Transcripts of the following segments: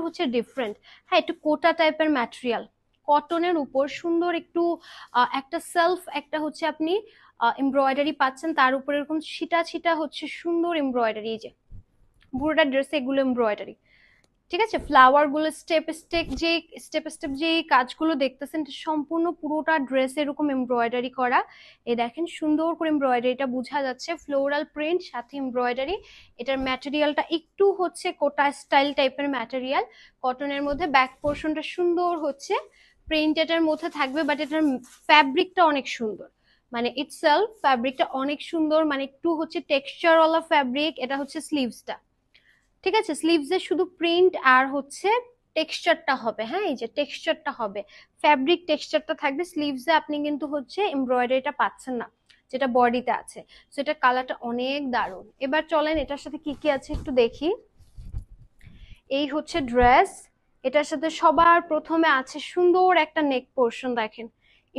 হচ্ছে ডিফারেন্ট। হ্যাঁ, একটু কোটা টাইপের ম্যাটেরিয়াল, কটনের উপর সুন্দর একটু একটা সেলফ একটা হচ্ছে আপনি এমব্রয়ডারি পাচ্ছেন, তার উপরে এরকম ছিটা ছিটা হচ্ছে সুন্দর এমব্রয়ডারি, এই যে পুরোটা ড্রেসে এগুলো এমব্রয়ডারি। ঠিক আছে, ফ্লাওয়ার গুলো স্টেপ স্টেপ যে কাজগুলো দেখতেছেন সম্পূর্ণ পুরোটা ড্রেস এরকম এমব্রয়ডারি করা। এই দেখেন সুন্দর করে এমব্রয়ডারিটা বোঝা যাচ্ছে, ফ্লোরাল প্রিন্ট সাথে এমব্রয়ডারি। এটার ম্যাটেরিয়ালটা একটু হচ্ছে কোটা স্টাইল টাইপের ম্যাটেরিয়াল, কটনের মধ্যে। ব্যাক পোর্শনটা সুন্দর হচ্ছে প্রিন্টেডের মধ্যে থাকবে, বাট এটার ফ্যাব্রিকটা অনেক সুন্দর, মানে ইটসেলফ ফ্যাব্রিকটা অনেক সুন্দর, মানে একটু হচ্ছে টেক্সচারওয়ালা ফ্যাব্রিক। এটা হচ্ছে স্লিভসটা, ঠিক আছে, স্লিভসে শুধু প্রিন্ট আর হচ্ছে টেক্সচারটা হবে। হ্যাঁ, এই যে টেক্সচারটা হবে, ফ্যাব্রিক টেক্সচারটা থাকবে স্লিভসে, আপনি কিন্তু হচ্ছে এমব্রয়ডারিটা পাচ্ছেন না যেটা বডিতে আছে। সো এটা কালারটা অনেক দারুণ। এবার চলেন এটার সাথে কি কি আছে একটু দেখি। এই হচ্ছে ড্রেস, এটার সাথে সবার প্রথমে আছে সুন্দর একটা নেক পোর্শন, দেখেন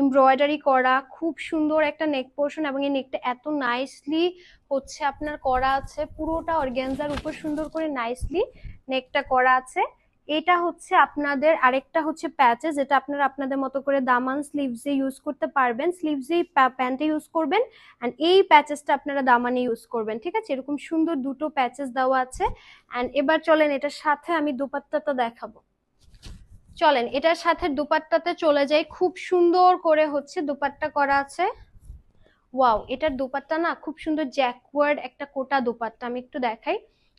এমব্রয়ডারি করা, খুব সুন্দর একটা নেক পোর্শন, এবং এই নেকটা এত নাইসলি হচ্ছে আপনার করা আছে, পুরোটা অর্গানজার উপর সুন্দর করে নাইসলি নেকটা করা আছে। এটা হচ্ছে আপনাদের আরেকটা হচ্ছে প্যাচেস, যেটা আপনারা আপনাদের মতো করে দামান স্লিভসে ইউজ করতে পারবেন, স্লিভসে প্যান্টে ইউজ করবেন, অ্যান্ড এই প্যাচেসটা আপনারা দামানে ইউজ করবেন। ঠিক আছে, এরকম সুন্দর দুটো প্যাচেস দেওয়া আছে। অ্যান্ড এবার চলেন এটার সাথে আমি দুপাট্টাটা দেখাবো। চলেন এটার সাথে দুপাট্টাতে চলে যাই, খুব সুন্দর করে হচ্ছে দুপাট্টা করা আছে। ওয়াও, এটার দুপাট্টা না খুব সুন্দর, জ্যাকওয়ার্ড একটা কোটা দুপাট্টা, আমি একটু দেখাই।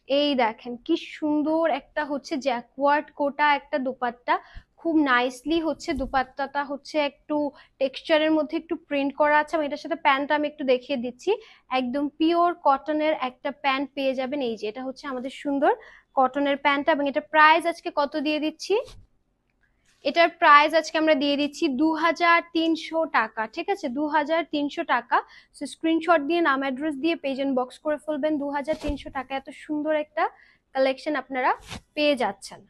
এই দেখেন কি সুন্দর একটা হচ্ছে জ্যাকওয়ার্ড কোটা একটা দুপাট্টা, খুব নাইসলি হচ্ছে দুপাট্টাটা হচ্ছে একটু টেক্সচারের মধ্যে একটু প্রিন্ট করা আছে। এবং এটার সাথে প্যান্টটা আমি একটু দেখিয়ে দিচ্ছি, একদম পিওর কটনের একটা প্যান্ট পেয়ে যাবেন। এই যে এটা হচ্ছে আমাদের সুন্দর কটনের প্যান্টটা, এবং এটা প্রাইস আজকে কত দিয়ে দিচ্ছি, এটার প্রাইস আজকে আমরা দিয়ে দিচ্ছি 2300 টাকা। ঠিক আছে, 2300 টাকা। সো স্ক্রিনশট দিয়ে নাম অ্যাড্রেস দিয়ে পেজ বক্স করে ফেলবেন, 2300 টাকা এত সুন্দর একটা কালেকশন আপনারা পেয়ে যাচ্ছেন।